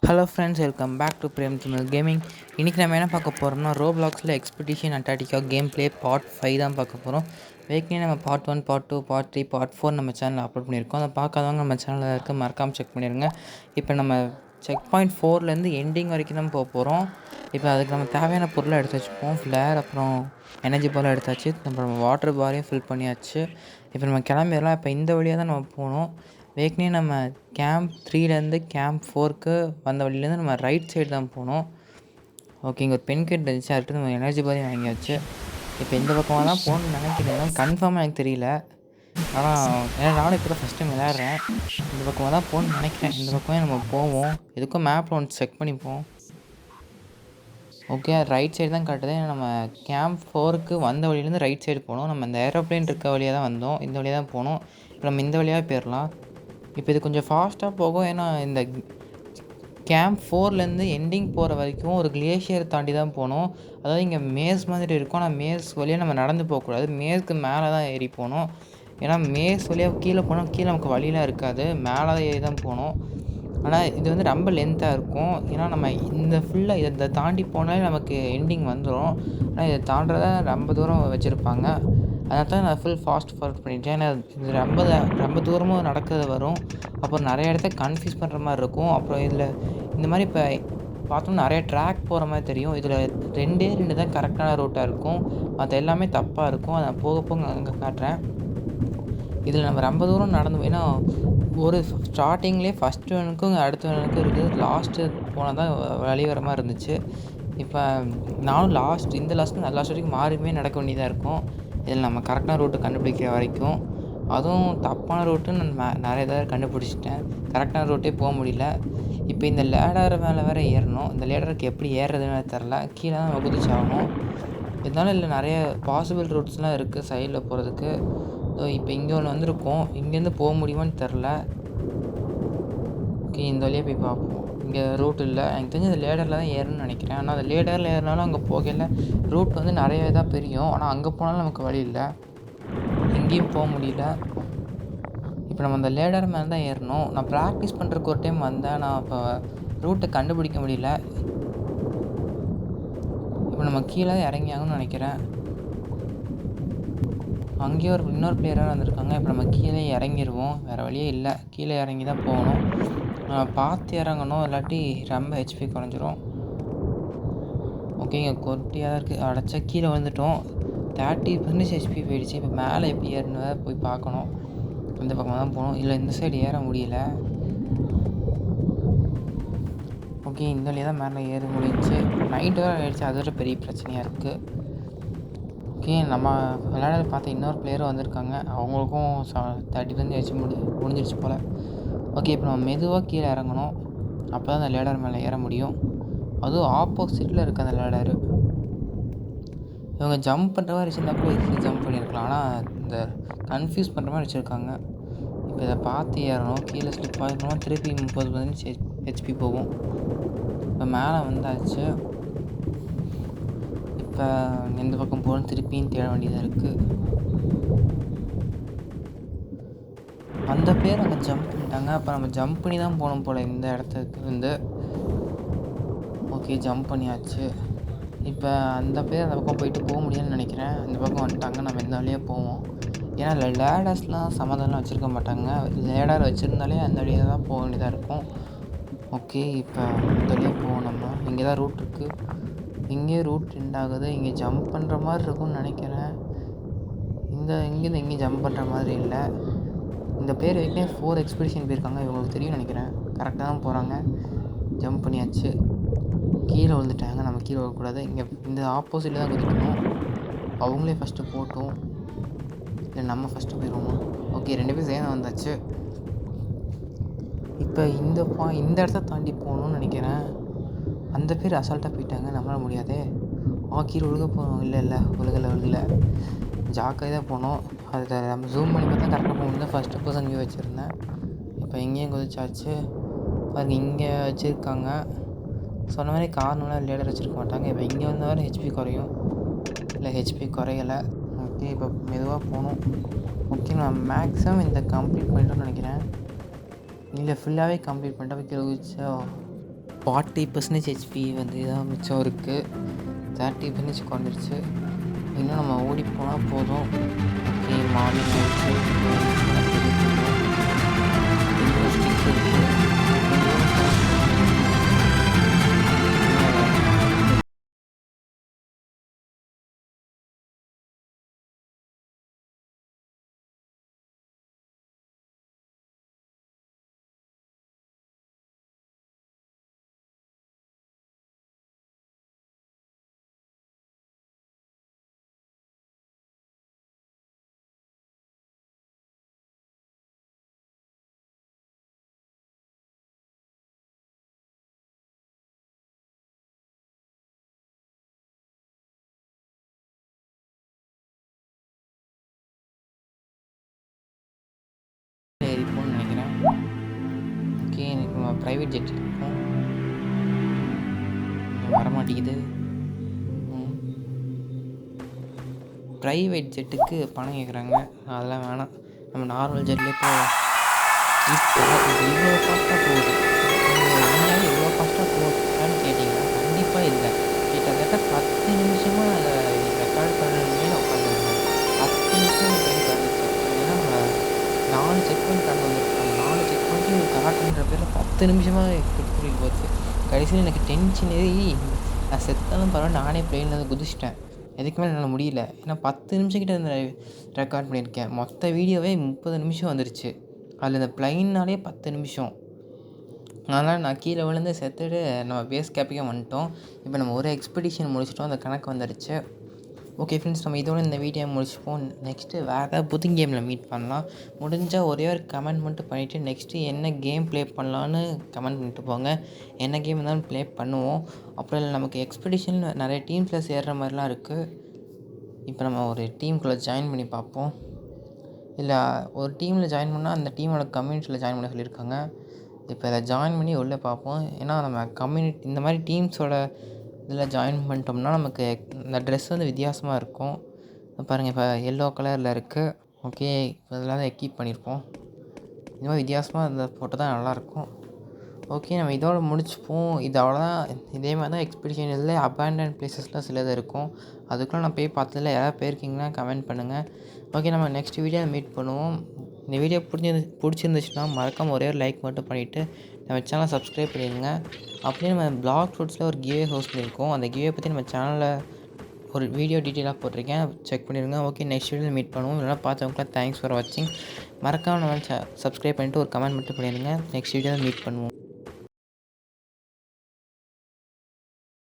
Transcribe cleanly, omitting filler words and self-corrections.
Hello friends, welcome back to Prem Tamil gaming. இன்றைக்கி நம்ம என்ன பார்க்க போகிறோம்னா, ரோப்ளாக்ஸில் expedition Antarctica game play part 5 தான் பார்க்க போகிறோம். ஏற்கனவே நம்ம பார்ட் 1, பார்ட் 2, பார்ட் 3, பார்ட் 4 நம்ம சேனலில் அப்லோட் பண்ணியிருக்கோம். அதை பார்க்காதவங்க நம்ம சேனலில் இருக்க மறக்காமல் செக் பண்ணிடுங்க. இப்போ நம்ம செக் பாயிண்ட் 4லேருந்து எண்டிங் வரைக்கும் தான் போக போகிறோம். இப்போ அதுக்கு நம்ம தேவையான பொருளை எடுத்து வச்சுப்போம். ஃப்ளேர், அப்புறம் எனர்ஜி பால் எடுத்தாச்சு. அப்புறம் வாட்டர் பாரையும் ஃபில் பண்ணியாச்சு. இப்போ நம்ம கிளம்பிடலாம். இப்போ இந்த வழியாக தான் நம்ம போகணும். ஏற்கனவே நம்ம கேம்ப் 3லேருந்து கேம்ப் 4க்கு வந்த வழியிலேருந்து நம்ம ரைட் சைடு தான் போகணும். ஓகே, இங்கே ஒரு பென் கேட் இருந்துச்சு. அடுத்து நம்ம எனர்ஜி பாரையும் வாங்கியாச்சு. இப்போ இந்த பக்கமாக தான் போகணும்னு நினைக்கிறேன். கன்ஃபார்மாக எனக்கு தெரியல. ஆனால் ஏன்னா நானும் இப்போ தான் ஃபஸ்ட் டைம் விளையாடுறேன். இந்த பக்கமாக தான் போகணும்னு நினைக்கிறேன். இந்த பக்கமே நம்ம போவோம். எதுக்கும் மேப்பில் ஒன்று செக் பண்ணிப்போம். ஓகே, ரைட் சைடு தான் காட்டுது. நம்ம கேம்ப் 4க்கு வந்த வழியிலேருந்து ரைட் சைடு போகணும். நம்ம இந்த ஏரோப்ளேன் இருக்க வழியாக தான் வந்தோம். இந்த வழியாக தான் போகணும். இப்போ நம்ம இந்த வழியாக போயிடலாம். இப்போ இது கொஞ்சம் ஃபாஸ்ட்டாக போகும். ஏன்னா இந்த கேம்ப் 4லேருந்து எண்டிங் போகிற வரைக்கும் ஒரு கிளேஷியர் தாண்டி தான் போகணும். அதாவது இங்கே மேஸ் மாதிரி இருக்கும். ஆனால் மேஸ் வழியாக நம்ம நடந்து போகக்கூடாது. மேஸ்க்கு மேலே தான் ஏறி போகணும். ஏன்னா மேஸ் வழியாக கீழே போனால் கீழே நமக்கு வழியெலாம் இருக்காது. மேலே தான் ஏறி தான் போகணும். ஆனால் இது வந்து ரொம்ப லென்த்தாக இருக்கும். ஏன்னா நம்ம இந்த ஃபுல்லாக இதை தாண்டி போனாலே நமக்கு எண்டிங் வந்துடும். ஆனால் இதை தாண்டுறத ரொம்ப தூரம் வச்சுருப்பாங்க. அதனால தான் நான் ஃபுல் ஃபாஸ்ட் ஃபார்வர்ட் பண்ணிட்டேன். ஏன்னா இது ரொம்ப தூரமும் நடக்கிறது வரும். அப்புறம் நிறைய இடத்த கன்ஃபியூஸ் பண்ணுற மாதிரி இருக்கும். அப்புறம் இதில் இந்த மாதிரி இப்போ பார்த்தோம்னா நிறைய ட்ராக் போகிற மாதிரி தெரியும். இதில் 2 தான் கரெக்டான ரூட்டாக இருக்கும். மற்ற எல்லாமே தப்பாக இருக்கும். அதை நான் போக போக அங்கே காட்டுறேன். இதில் நம்ம ரொம்ப தூரம் நடந்து, ஏன்னா ஒரு ஸ்டார்டிங்லேயே ஃபஸ்ட்டு வேனுக்கும் அடுத்த வேனுக்கும் இருக்குது. லாஸ்ட்டு போனால் தான் வழி வர மாதிரி இருந்துச்சு. இப்போ நானும் இந்த லாஸ்ட்டு வரைக்கும் மாறியுமே நடக்க வேண்டியதாக இருக்கும். இதில் நம்ம கரெக்டான ரூட்டு கண்டுபிடிக்கிற வரைக்கும். அதுவும் தப்பான ரூட்டுன்னு நான் நிறைய தடவை கண்டுபிடிச்சிட்டேன். கரெக்டான ரூட்டே போக முடியல. இப்போ இந்த லேடர் மேலே வேறு ஏறணும். இந்த லேடருக்கு எப்படி ஏறுறதுன்னு தெரில. கீழே தான் நம்ம குதிச்சாகணும். இருந்தாலும் இல்லை, நிறைய பாசிபிள் ரூட்ஸ்லாம் இருக்குது சைடில் போகிறதுக்கு. இப்போ இங்கே ஒன்று வந்திருக்கோம். இங்கேருந்து போக முடியுமான்னு தெரில. ஓகே, இந்த வழியாக போய் பார்ப்போம். இங்கே ரூட் இல்லை. எனக்கு தெரிஞ்சு அந்த லேடரில் தான் ஏறணும்னு நினைக்கிறேன். ஆனால் அந்த லேடரில் ஏறினாலும் அங்கே போகல. ரூட் வந்து நிறைய இதாக பிரியும். ஆனால் அங்கே போனாலும் நமக்கு வழி இல்லை. எங்கேயும் போக முடியல. இப்போ நம்ம அந்த லேடர் மேலே தான் ஏறணும். நான் ப்ராக்டிஸ் பண்ணுறதுக்கு ஒரு டைம் வந்தேன். நான் இப்போ ரூட்டை கண்டுபிடிக்க முடியல. இப்போ நம்ம கீழே தான் இறங்கி ஆகணும்னு நினைக்கிறேன். அங்கேயே இன்னொரு பிளேயராக வந்திருக்காங்க. இப்போ நம்ம கீழே இறங்கிடுவோம். வேறு வழியே இல்லை. கீழே இறங்கி தான் போகணும். பார்த்து இறங்கணும், இல்லாட்டி ரொம்ப ஹெச்பி குறைஞ்சிரும். ஓகே, இங்கே கொட்டியாக தான் இருக்குது. அடைச்சா கீழே வந்துட்டோம். 30% ஹெச்பி போயிடுச்சு. இப்போ மேலே எப்படி ஏறினதை போய் பார்க்கணும். இந்த பக்கமாக தான் போகணும். இல்லை, இந்த சைடு ஏற முடியல. ஓகே, இந்த வழியாக தான் மேலே ஏற முடிஞ்சிச்சு. நைட்டு வேறு ஆகிடுச்சு. அதோட பெரிய பிரச்சனையாக இருக்குது. ஓகே, நம்ம விளையாட பார்த்த இன்னொரு பிளேயரும் வந்திருக்காங்க. அவங்களுக்கும் 30% வச்சு முடிஞ்சிருச்சு போல். ஓகே, இப்போ நம்ம மெதுவாக கீழே இறங்கணும். அப்போ தான் அந்த லேடர் மேலே ஏற முடியும். அதுவும் ஆப்போசிட்டில் இருக்க அந்த லேடரு. இவங்க ஜம்ப் பண்ணுற மாதிரி வச்சுருந்தா கூட ஈஸியாக ஜம்ப் பண்ணியிருக்கலாம். ஆனால் இந்த கன்ஃபியூஸ் பண்ணுற மாதிரி வச்சுருக்காங்க. இப்போ இதை பார்த்து ஏறணும். கீழே ஸ்லிப் ஆகிக்கணும். திருப்பி 30% ஹெச்பி போகும். இப்போ மேலே வந்தாச்சு. இப்போ எந்த பக்கம் போகணும் திருப்பியும் தேட வேண்டியதாக இருக்குது. அந்த பேர் அங்கே ஜம்ப் பண்ணிட்டாங்க. அப்போ நம்ம ஜம்ப் பண்ணி தான் போகணும் போல் இந்த இடத்துக்கு வந்து. ஓகே, ஜம்ப் பண்ணியாச்சு. இப்போ அந்த பேர் அந்த பக்கம் போயிட்டு போக முடியும்னு நினைக்கிறேன். இந்த பக்கம் வந்துட்டாங்க. நம்ம இந்த வழியாக போவோம். ஏன்னா லேடர்ஸ்லாம் சமாதானம் வச்சுருக்க மாட்டாங்க. லேடர் வச்சுருந்தாலே அந்த வழியாக தான் போக வேண்டியதாக இருக்கும். ஓகே, இப்போ இந்த வழியாக போவோம். நம்ம இங்கே தான் ரூட் இருக்குது. இங்கே ரூட் எண்ட் ஆகுது. இங்கே ஜம்ப் பண்ணுற மாதிரி இருக்கும்னு நினைக்கிறேன். இங்கேருந்து எங்கேயும் ஜம்ப் பண்ணுற மாதிரி இல்லை. இந்த பேர் ஏற்கனவே 4 எக்ஸ்பெடிஷன் போயிருக்காங்க. இவங்களுக்கு தெரியும் நினைக்கிறேன். கரெக்டாக தான் போகிறாங்க. ஜம்ப் பண்ணியாச்சு. கீழே விழுந்துட்டாங்க. நம்ம கீழே விழக்கூடாது. இங்கே இந்த ஆப்போசிட்டில் தான் குதிக்கணும். அவங்களே ஃபஸ்ட்டு போட்டோம். இல்லை, நம்ம ஃபஸ்ட்டு போயிடுவோம். ஓகே, 2 பேரும் சேர்ந்து வந்தாச்சு. இப்போ இந்த இடத்த தாண்டி போகணும்னு நினைக்கிறேன். அந்த பேர் அசால்ட்டாக போயிட்டாங்க. நம்மளால் முடியாதே. கீழே விழுக போகணும். இல்லை, விழுகலை. ஜாக்கிரதையாக போகணும். அதை நம்ம ஜூம் பண்ணி பார்த்தா கரெக்டாக போக முடியல. ஃபஸ்ட்டு பர்சன் வியூ வச்சுருந்தேன். இப்போ எங்கேயும் குதிச்சாச்சு. பாருங்க, இங்கே வச்சுருக்காங்க. சொன்ன மாதிரி கார்னர்லாம் லேடர் வச்சுருக்க மாட்டாங்க. இப்போ இங்கே வந்தவரை ஹெச்பி குறையும். இல்லை, ஹெச்பி குறையலை. ஓகே, இப்போ மெதுவாக போகணும். ஓகே, நான் மேக்ஸிமம் இந்த கம்ப்ளீட் பண்ணிட்டோன்னு நினைக்கிறேன். இல்லை, ஃபுல்லாகவே கம்ப்ளீட் பண்ணிட்டா கீழே குதிச்சா 40% ஹெச்பி வந்து தான் மிச்சம் இருக்குது. 30% குறைஞ்சிருச்சு. இன்னும் நம்ம ஓடி போனால் போதும். ஓகே, மார்னிங் ஆயிடுச்சு. இன்னொரு ஸ்டிக் இருக்குது. ஏறிப்போம்னு நினைக்கிறேன். ஓகே, எனக்கு நம்ம ப்ரைவேட் ஜெட் இருக்கும். வரமாட்டேங்குது. ப்ரைவேட் ஜெட்டுக்கு பணம் கேட்குறாங்க. அதெல்லாம் வேணாம். நம்ம நார்மல் ஜெட்லேயே இப்போ இது இவ்வளோ ஃபாஸ்ட்டாக போகுது. உண்மையாகவே இவ்வளோ ஃபாஸ்ட்டாக போகுதான்னு கேட்டிங்கன்னா கண்டிப்பாக இல்லை. கிட்டத்தட்ட 10 நிமிஷமாக அதை ரெக்கார்ட் பண்ணணுமே உட்காந்துருந்தேன். 10 நிமிஷம் டைம் காட்டுச்சு. ஏன்னா 4 செக் பாயிண்ட் கடந்து வந்துருக்காங்க. 4 செக் பாயிண்ட்டையும் காட்டுன்ற பேரில் 10 நிமிஷமாக கூட்டிகிட்டு போச்சு. கடைசியில் எனக்கு டென்ஷன் ஏறி நான் செத்தாலும் பரவாயில்ல, நானே பிளேனில் குதிச்சிட்டேன். எதுக்கு மேலே என்னால் முடியல. ஏன்னா 10 நிமிஷம் கிட்ட இந்த ரெக்கார்ட் பண்ணியிருக்கேன். மொத்த வீடியோவே 30 நிமிஷம் வந்துருச்சு. அதில் இந்த ப்ளைன்னாலே 10 நிமிஷம். அதனால் நான் கீழே விழுந்து செத்துட்டு நம்ம பேஸ் கேப்புக்கே வந்துட்டோம். இப்போ நம்ம ஒரு எக்ஸ்பெடிஷன் முடிச்சிட்டோம். அந்த கணக்கு வந்துடுச்சு. ஓகே ஃப்ரெண்ட்ஸ், நம்ம இதோட இந்த வீடியோ முடிச்சுப்போம். நெக்ஸ்ட்டு வேறு ஏதாவது புது கேமில் மீட் பண்ணலாம். முடிஞ்சால் ஒரே ஒரு கமெண்ட் மட்டும் பண்ணிவிட்டு நெக்ஸ்ட்டு என்ன கேம் ப்ளே பண்ணலான்னு கமெண்ட் பண்ணிட்டு போங்க. என்ன கேம் இருந்தாலும் ப்ளே பண்ணுவோம். அப்புறம் இல்லை, நமக்கு எக்ஸ்பெடிஷனில் நிறைய டீம்ஸில் சேர்கிற மாதிரிலாம் இருக்குது. இப்போ நம்ம ஒரு டீமுக்குள்ளே ஜாயின் பண்ணி பார்ப்போம். இல்லை, ஒரு டீமில் ஜாயின் பண்ணால் அந்த டீமோட கம்யூனிட்டியில் ஜாயின் பண்ண சொல்லியிருக்காங்க. இப்போ அதை ஜாயின் பண்ணி உள்ளே பார்ப்போம். ஏன்னா நம்ம கம்யூனிட்டி இந்த மாதிரி டீம்ஸோட இதில் ஜாயின் பண்ணிட்டோம்னா நமக்கு இந்த ட்ரெஸ் வந்து வித்தியாசமாக இருக்கும். பாருங்கள், இப்போ எல்லோ கலரில் இருக்குது. ஓகே, இப்போ இதெல்லாம் தான் எக்கீப் பண்ணியிருப்போம். இந்த மாதிரி வித்தியாசமாக இந்த ஃபோட்டோ தான் நல்லாயிருக்கும். ஓகே, நம்ம இதோட முடிச்சுப்போம். இது அவ்வளோதான். இதே மாதிரி தான் எக்ஸ்பெடிஷன் இதில் அபேண்டன்ட் பிளேசஸ்லாம் சிலது இருக்கும். அதுக்குள்ளே நான் போய் பார்த்ததில்ல. யாராவது போயிருக்கீங்கன்னா கமெண்ட் பண்ணுங்கள். ஓகே, நம்ம நெக்ஸ்ட் வீடியோ மீட் பண்ணுவோம். இந்த வீடியோ பிடிச்சிருந்துச்சுன்னா மறக்காமல் ஒரே ஒரு லைக் மட்டும் பண்ணிவிட்டு நம்ம சேனலை சப்ஸ்கிரைப் பண்ணிடுங்க. அப்படியே நம்ம பிளாக் ஃப்ரூட்ஸில் ஒரு கிவ்வே ஹோஸ்ட் பண்ணியிருக்கோம். அந்த கிவ்வே பற்றி நம்ம சேனலில் ஒரு வீடியோ டீட்டெயிலாக போட்டிருக்கேன். செக் பண்ணிடுங்க. ஓகே, நெக்ஸ்ட் வீடியோவில் மீட் பண்ணுவோம். இதெல்லாம் பார்த்தவங்களுக்குலாம் தேங்க்ஸ் ஃபார் வாட்சிங். மறக்காமல் நம்ம சப்ஸ்கிரைப் பண்ணிவிட்டு ஒரு கமெண்ட் மட்டும் பண்ணிடுங்க. நெக்ஸ்ட் வீடியோவில் மீட் பண்ணுவோம்.